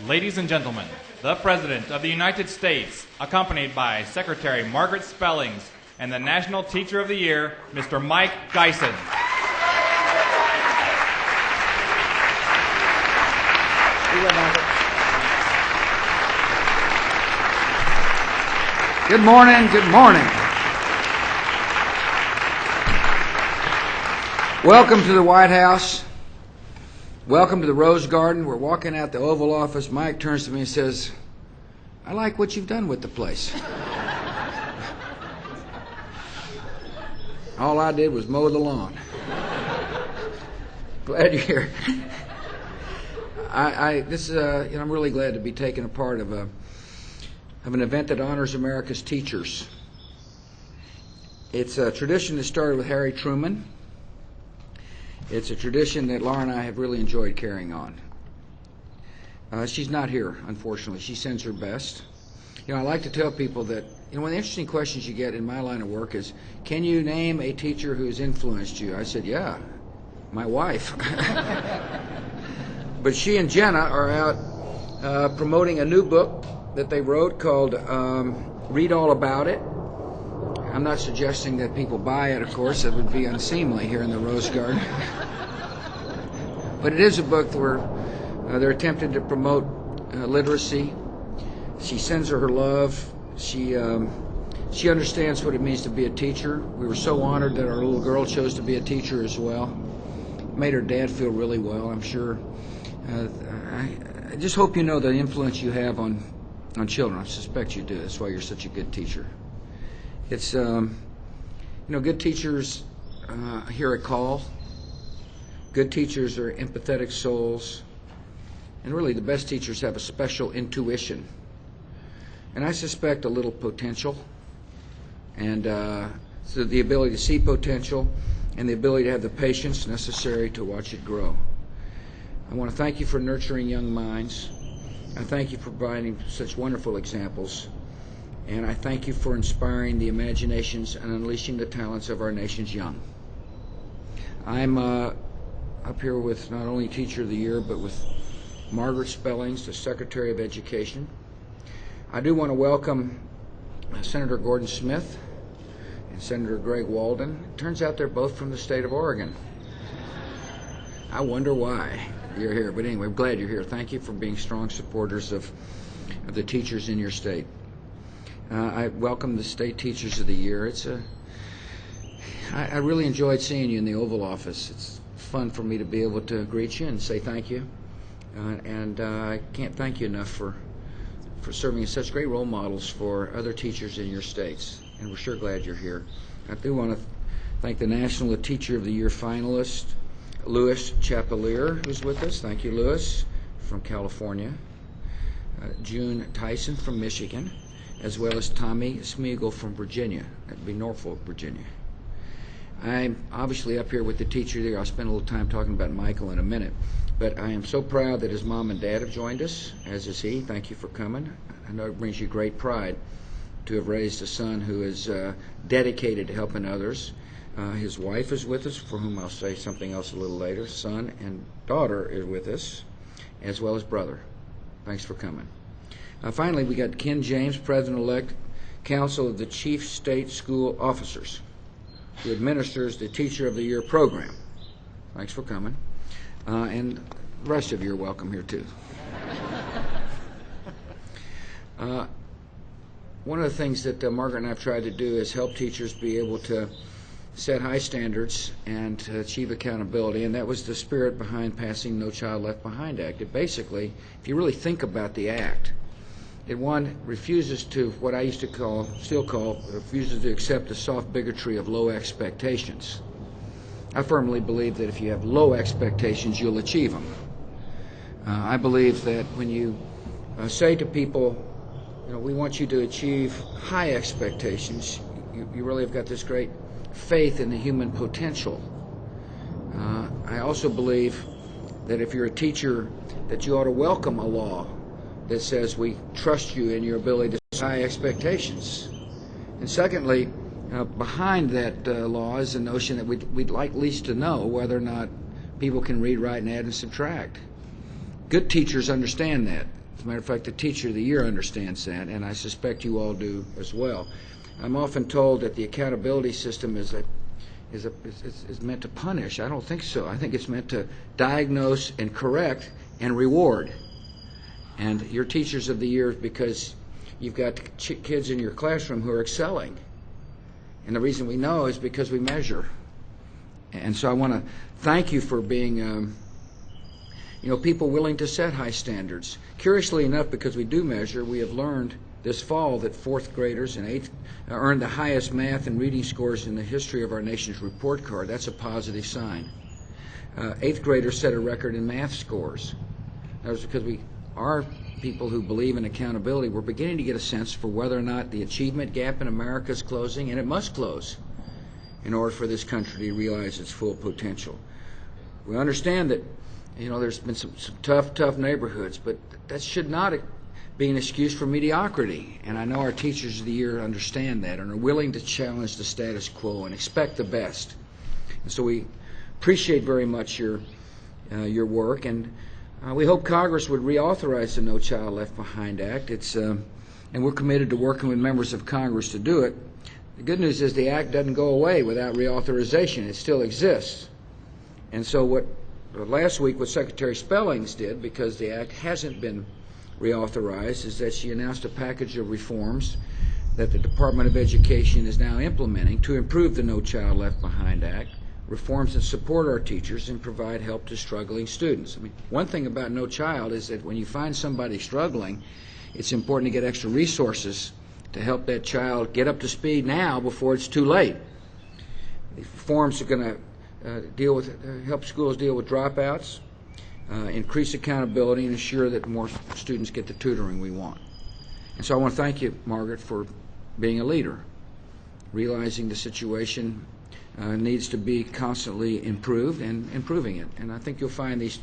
Ladies and gentlemen, the President of the United States, accompanied by Secretary Margaret Spellings and the National Teacher of the Year, Mr. Mike Geisen. Good morning, good morning. Welcome to the White House. Welcome to the Rose Garden. We're walking out the Oval Office. Mike turns to me and says, "I like what you've done with the place." All I did was mow the lawn. Glad you're here. I'm really glad to be taking a part of an event that honors America's teachers. It's a tradition that started with Harry Truman. It's a tradition that Laura and I have really enjoyed carrying on. She's not here, unfortunately. She sends her best. I like to tell people that, one of the interesting questions you get in my line of work is, can you name a teacher who's influenced you? I said, yeah, my wife. But she and Jenna are out promoting a new book that they wrote called Read All About It. I'm not suggesting that people buy it, of course. That would be unseemly here in the Rose Garden. But it is a book where they're attempting to promote literacy. She sends her love. She understands what it means to be a teacher. We were so honored that our little girl chose to be a teacher as well. It made her dad feel really well, I'm sure. I just hope you know the influence you have on children. I suspect you do. That's why you're such a good teacher. It's, good teachers hear a call. Good teachers are empathetic souls. And really, the best teachers have a special intuition. And I suspect a little potential. And so the ability to see potential and the ability to have the patience necessary to watch it grow. I want to thank you for nurturing young minds. I thank you for providing such wonderful examples. And I thank you for inspiring the imaginations and unleashing the talents of our nation's young. I'm up here with not only Teacher of the Year, but with Margaret Spellings, the Secretary of Education. I do want to welcome Senator Gordon Smith and Senator Greg Walden. It turns out they're both from the state of Oregon. I wonder why you're here. But anyway, I'm glad you're here. Thank you for being strong supporters of the teachers in your state. I welcome the State Teachers of the Year. I really enjoyed seeing you in the Oval Office. It's fun for me to be able to greet you and say thank you. And I can't thank you enough for serving as such great role models for other teachers in your states. And we're sure glad you're here. I do want to thank the National Teacher of the Year finalist, Louis Chapelier, who's with us. Thank you, Louis, from California. June Tyson from Michigan, as well as Tommy Smeagol from Virginia. That'd be Norfolk, Virginia. I'm obviously up here with the Teacher of the Year. I'll spend a little time talking about Michael in a minute. But I am so proud that his mom and dad have joined us, as is he. Thank you for coming. I know it brings you great pride to have raised a son who is dedicated to helping others. His wife is with us, for whom I'll say something else a little later. Son and daughter is with us, as well as brother. Thanks for coming. Finally, we got Ken James, President-elect, Council of the Chief State School Officers, who administers the Teacher of the Year program. Thanks for coming. And the rest of you are welcome here, too. One of the things that Margaret and I have tried to do is help teachers be able to set high standards and to achieve accountability, and that was the spirit behind passing No Child Left Behind Act. It basically, if you really think about the act, it refuses to, what I used to still call, refuses to accept the soft bigotry of low expectations. I firmly believe that if you have low expectations, you'll achieve them. I believe that when you say to people, we want you to achieve high expectations, you really have got this great faith in the human potential. I also believe that if you're a teacher, that you ought to welcome a law that says we trust you in your ability to set high expectations. And secondly, behind that law is the notion that we'd like least to know whether or not people can read, write, and add and subtract. Good teachers understand that. As a matter of fact, the Teacher of the Year understands that, and I suspect you all do as well. I'm often told that the accountability system is meant to punish. I don't think so. I think it's meant to diagnose and correct and reward. And you're Teachers of the Year because you've got kids in your classroom who are excelling. And the reason we know is because we measure. And so I want to thank you for being people willing to set high standards. Curiously enough, because we do measure, we have learned this fall that fourth graders and eighth earned the highest math and reading scores in the history of our nation's report card. That's a positive sign. Eighth graders set a record in math scores. That was because we are people who believe in accountability. We're beginning to get a sense for whether or not the achievement gap in America is closing, and it must close in order for this country to realize its full potential. We understand that there's been some tough neighborhoods, but that should not be an excuse for mediocrity. And I know our Teachers of the Year understand that and are willing to challenge the status quo and expect the best. And so we appreciate very much your work, and we hope Congress would reauthorize the No Child Left Behind Act. And we're committed to working with members of Congress to do it. The good news is the act doesn't go away without reauthorization. It still exists. And so last week what Secretary Spellings did, because the act hasn't been reauthorized, is that she announced a package of reforms that the Department of Education is now implementing to improve the No Child Left Behind Act, reforms that support our teachers and provide help to struggling students. I mean, one thing about No Child is that when you find somebody struggling, it's important to get extra resources to help that child get up to speed now before it's too late. The reforms are going to help schools deal with dropouts, increase accountability, and ensure that more students get the tutoring we want. And so I want to thank you, Margaret, for being a leader, realizing the situation needs to be constantly improved and improving it. And I think you'll find these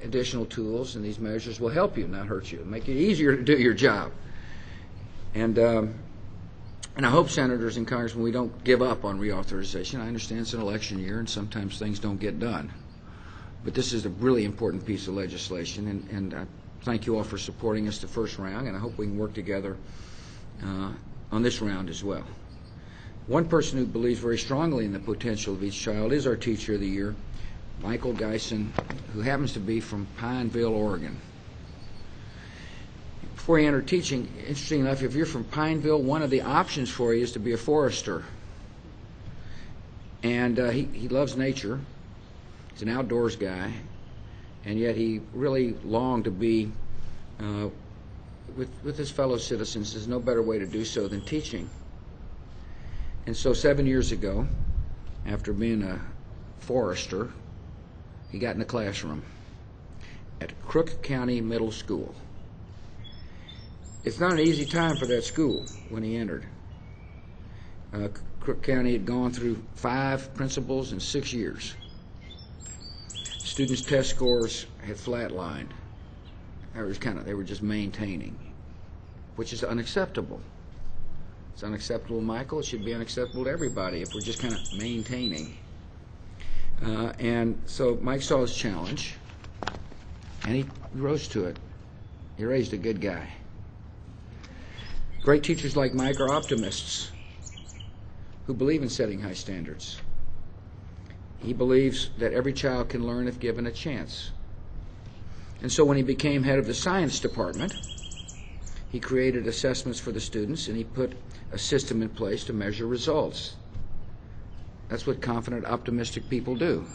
additional tools and these measures will help you, not hurt you, make it easier to do your job. And I hope, Senators and Congressmen, we don't give up on reauthorization. I understand it's an election year and sometimes things don't get done. But this is a really important piece of legislation, and I thank you all for supporting us the first round, and I hope we can work together on this round as well. One person who believes very strongly in the potential of each child is our Teacher of the Year, Michael Geisen, who happens to be from Pineville, Oregon. Before he entered teaching, interesting enough, if you're from Pineville, one of the options for you is to be a forester. And he loves nature. He's an outdoors guy, and yet he really longed to be with his fellow citizens. There's no better way to do so than teaching. And so 7 years ago, after being a forester, he got in the classroom at Crook County Middle School. It's not an easy time for that school when he entered. Crook County had gone through 5 principals in 6 years. Students' test scores had flatlined. They were just maintaining, which is unacceptable. It's unacceptable, Michael. It should be unacceptable to everybody if we're just kind of maintaining. And so Mike saw his challenge, and he rose to it. He raised a good guy. Great teachers like Mike are optimists who believe in setting high standards. He believes that every child can learn if given a chance. And so when he became head of the science department, he created assessments for the students, and he put a system in place to measure results. That's what confident, optimistic people do.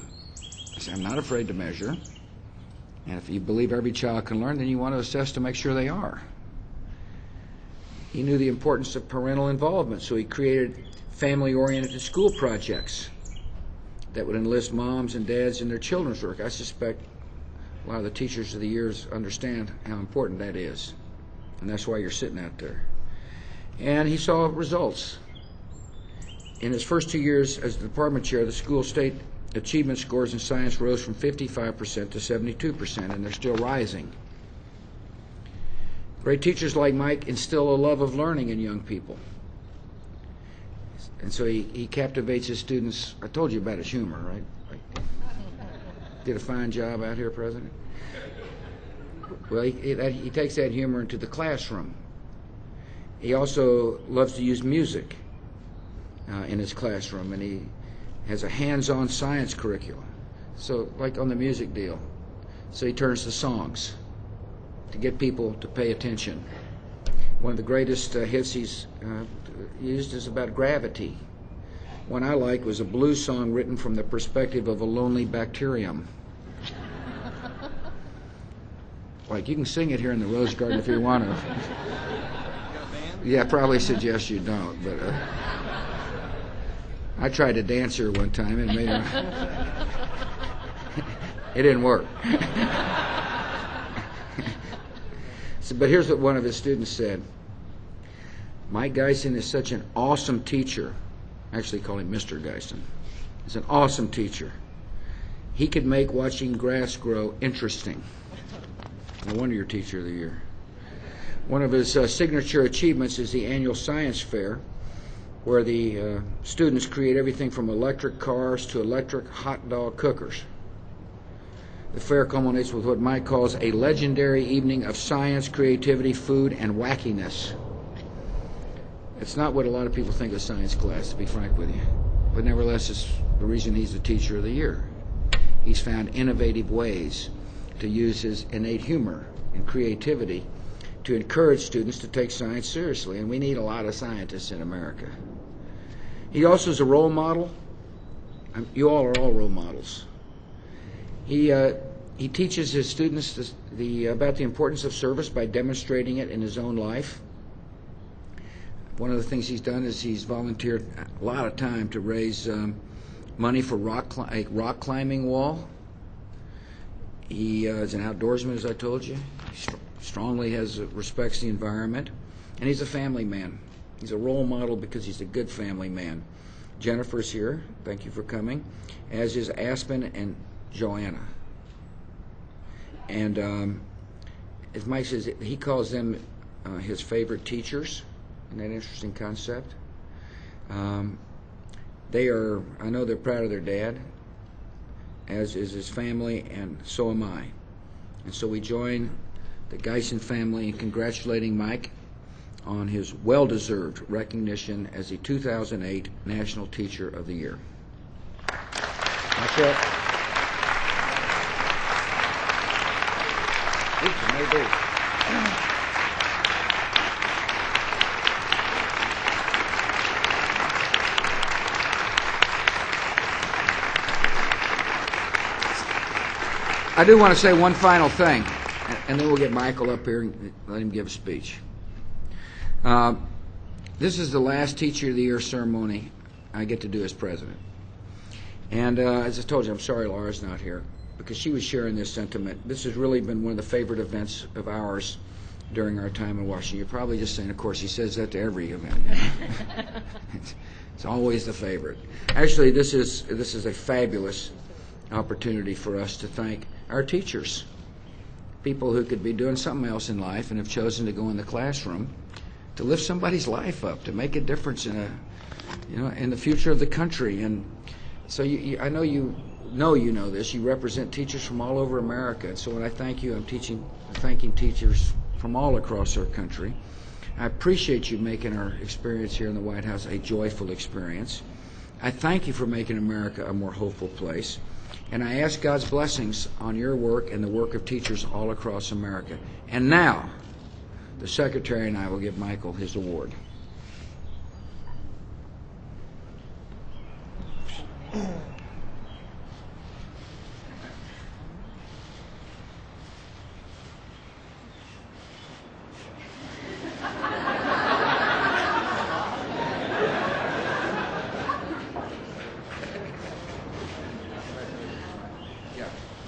They say, I'm not afraid to measure. And if you believe every child can learn, then you want to assess to make sure they are. He knew the importance of parental involvement, so he created family-oriented school projects that would enlist moms and dads in their children's work. I suspect a lot of the Teachers of the Years understand how important that is, and that's why you're sitting out there. And he saw results. In his first 2 years as the department chair, the school state achievement scores in science rose from 55% to 72%, and they're still rising. Great teachers like Mike instill a love of learning in young people. And so he captivates his students. I told you about his humor, right? Did a fine job out here, President. Well, he takes that humor into the classroom. He also loves to use music in his classroom, and he has a hands-on science curriculum. So, like on the music deal. So he turns to songs to get people to pay attention. One of the greatest hits he's used is about gravity. One I like was a blues song written from the perspective of a lonely bacterium. Like, you can sing it here in the Rose Garden if you want to. Yeah, I probably suggest you don't, but I tried to dance her one time and made her. It didn't work. But here's what one of his students said. Mike Geisen is such an awesome teacher. I actually call him Mr. Geisen. He's an awesome teacher. He could make watching grass grow interesting. No wonder you're Teacher of the Year. One of his signature achievements is the annual science fair, where the students create everything from electric cars to electric hot dog cookers. The fair culminates with what Mike calls a legendary evening of science, creativity, food, and wackiness. It's not what a lot of people think of science class, to be frank with you. But nevertheless, it's the reason he's the Teacher of the Year. He's found innovative ways to use his innate humor and creativity to encourage students to take science seriously, and we need a lot of scientists in America. He also is a role model. You all are all role models. He teaches his students about the importance of service by demonstrating it in his own life. One of the things he's done is he's volunteered a lot of time to raise money for a rock climbing wall. He is an outdoorsman, as I told you. He strongly respects the environment, and he's a family man. He's a role model because he's a good family man. Jennifer's here. Thank you for coming. As is Aspen and Joanna. And as Mike says, he calls them his favorite teachers. Isn't that an interesting concept? I know they're proud of their dad, as is his family, and so am I. And so we join the Geisen family in congratulating Mike on his well-deserved recognition as the 2008 National Teacher of the Year. That's it. Maybe. I do want to say one final thing, and then we'll get Michael up here and let him give a speech. This is the last Teacher of the Year ceremony I get to do as president. And as I told you, I'm sorry Laura's not here, because she was sharing this sentiment. This has really been one of the favorite events of ours during our time in Washington. You're probably just saying, of course, he says that to every event. You know? It's always the favorite. Actually, this is a fabulous opportunity for us to thank our teachers, people who could be doing something else in life and have chosen to go in the classroom to lift somebody's life up, to make a difference in the future of the country. And so I know you know this. You represent teachers from all over America. And so when I thank you, I'm thanking teachers from all across our country. I appreciate you making our experience here in the White House a joyful experience. I thank you for making America a more hopeful place. And I ask God's blessings on your work and the work of teachers all across America. And now, the Secretary and I will give Michael his award.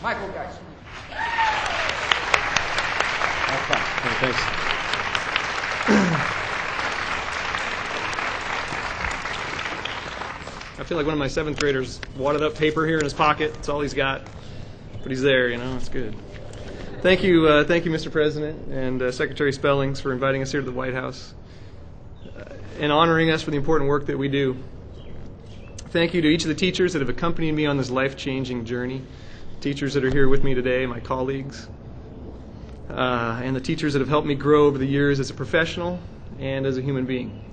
Michael Geisen. Thanks. I feel like one of my seventh graders wadded up paper here in his pocket. That's all he's got. But he's there, It's good. Thank you, Mr. President and Secretary Spellings for inviting us here to the White House and honoring us for the important work that we do. Thank you to each of the teachers that have accompanied me on this life-changing journey. Teachers that are here with me today, my colleagues. and the teachers that have helped me grow over the years as a professional and as a human being.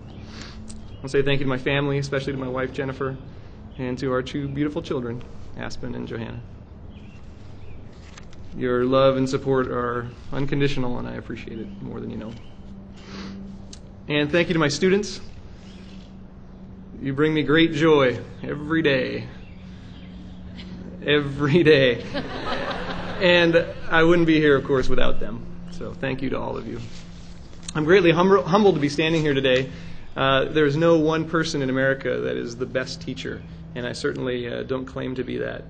I want to say thank you to my family, especially to my wife, Jennifer, and to our two beautiful children, Aspen and Johanna. Your love and support are unconditional, and I appreciate it more than you know. And thank you to my students. You bring me great joy every day. Every day. And I wouldn't be here, of course, without them. So thank you to all of you. I'm greatly humbled to be standing here today. There is no one person in America that is the best teacher, and I certainly don't claim to be that.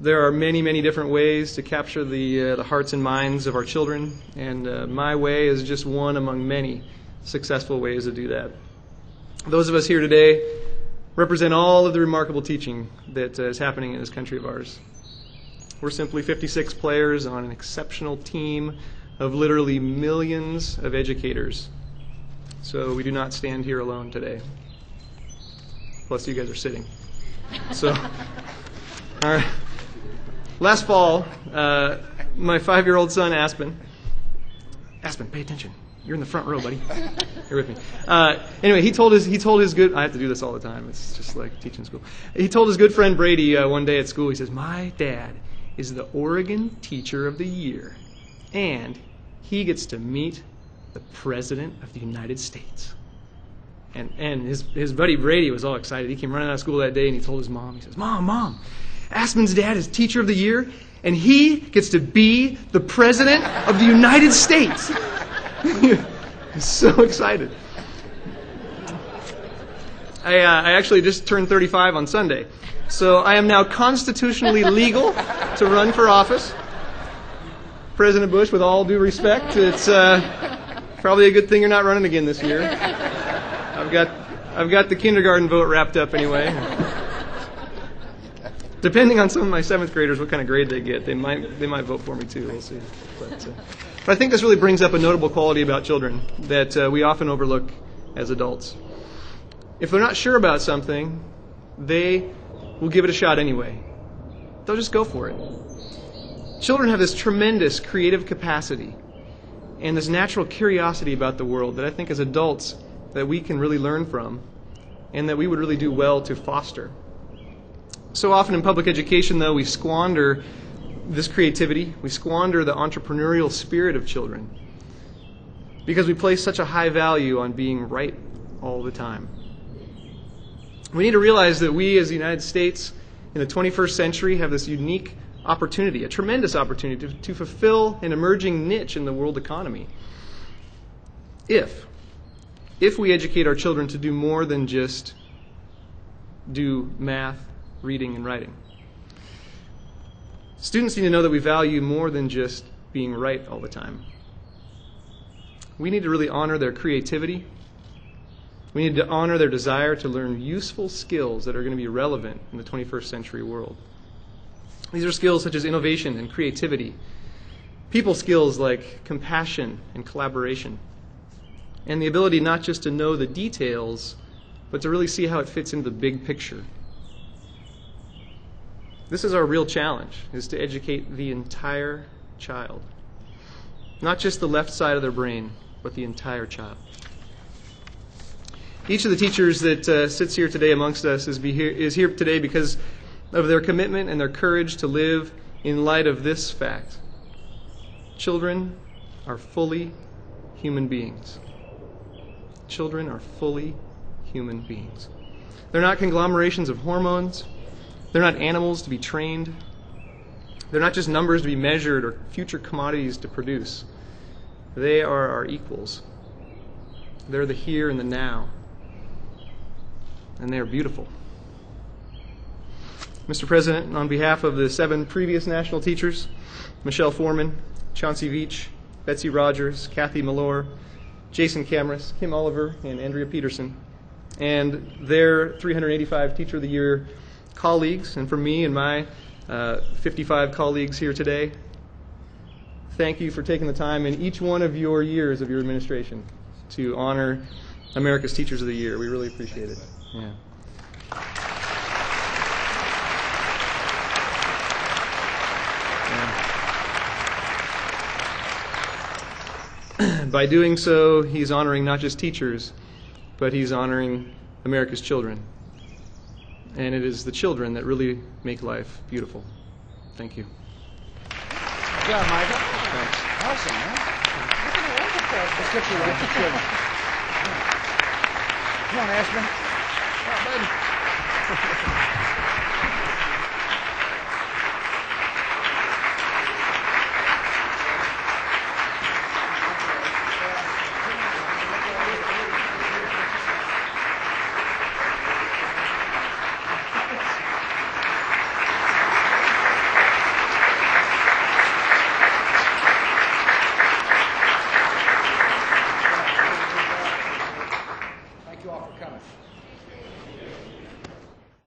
There are many, many different ways to capture the hearts and minds of our children, and my way is just one among many successful ways to do that. Those of us here today represent all of the remarkable teaching that is happening in this country of ours. We're simply 56 players on an exceptional team of literally millions of educators. So we do not stand here alone today. Plus, you guys are sitting. So, all right. Last fall, my 5-year-old son, Aspen, pay attention. You're in the front row, buddy. You're with me. Anyway, he told his good. I have to do this all the time. It's just like teaching school. He told his good friend Brady one day at school. He says, "My dad is the Oregon Teacher of the Year, and he gets to meet the President of the United States." And his buddy Brady was all excited. He came running out of school that day, and he told his mom. He says, "Mom, Aspen's dad is Teacher of the Year, and he gets to be the President of the United States." He's so excited. I actually just turned 35 on Sunday, so I am now constitutionally legal to run for office. President Bush, with all due respect, it's probably a good thing you're not running again this year. I've got the kindergarten vote wrapped up anyway. Depending on some of my 7th graders, what kind of grade they get, they might vote for me too. We'll see. But I think this really brings up a notable quality about children that we often overlook as adults. If they're not sure about something, they will give it a shot anyway. They'll just go for it. Children have this tremendous creative capacity and this natural curiosity about the world that I think as adults that we can really learn from and that we would really do well to foster. So often in public education, though, we squander this creativity. We squander the entrepreneurial spirit of children because we place such a high value on being right all the time. We need to realize that we as the United States in the 21st century have this unique opportunity, a tremendous opportunity to fulfill an emerging niche in the world economy. If we educate our children to do more than just do math, reading, and writing. Students need to know that we value more than just being right all the time. We need to really honor their creativity. We need to honor their desire to learn useful skills that are going to be relevant in the 21st century world. These are skills such as innovation and creativity, people skills like compassion and collaboration, and the ability not just to know the details, but to really see how it fits into the big picture. This is our real challenge, is to educate the entire child. Not just the left side of their brain, but the entire child. Each of the teachers that sits here today amongst us is here today because of their commitment and their courage to live in light of this fact. Children are fully human beings. Children are fully human beings. They're not conglomerations of hormones. They're not animals to be trained. They're not just numbers to be measured or future commodities to produce. They are our equals. They're the here and the now. And they are beautiful. Mr. President, on behalf of the 7 previous national teachers, Michelle Foreman, Chauncey Veach, Betsy Rogers, Kathy Malore, Jason Camrus, Kim Oliver, and Andrea Peterson, and their 385 Teacher of the Year colleagues, and from me and my 55 colleagues here today, thank you for taking the time in each one of your years of your administration to honor America's Teachers of the Year. We really appreciate it. Yeah. By doing so, he's honoring not just teachers, but he's honoring America's children. And it is the children that really make life beautiful. Thank you. Good job, Michael. Thanks. Awesome, man. Look at the wonderful. Let's get you right to children. Come on, Ashman. Come on, baby.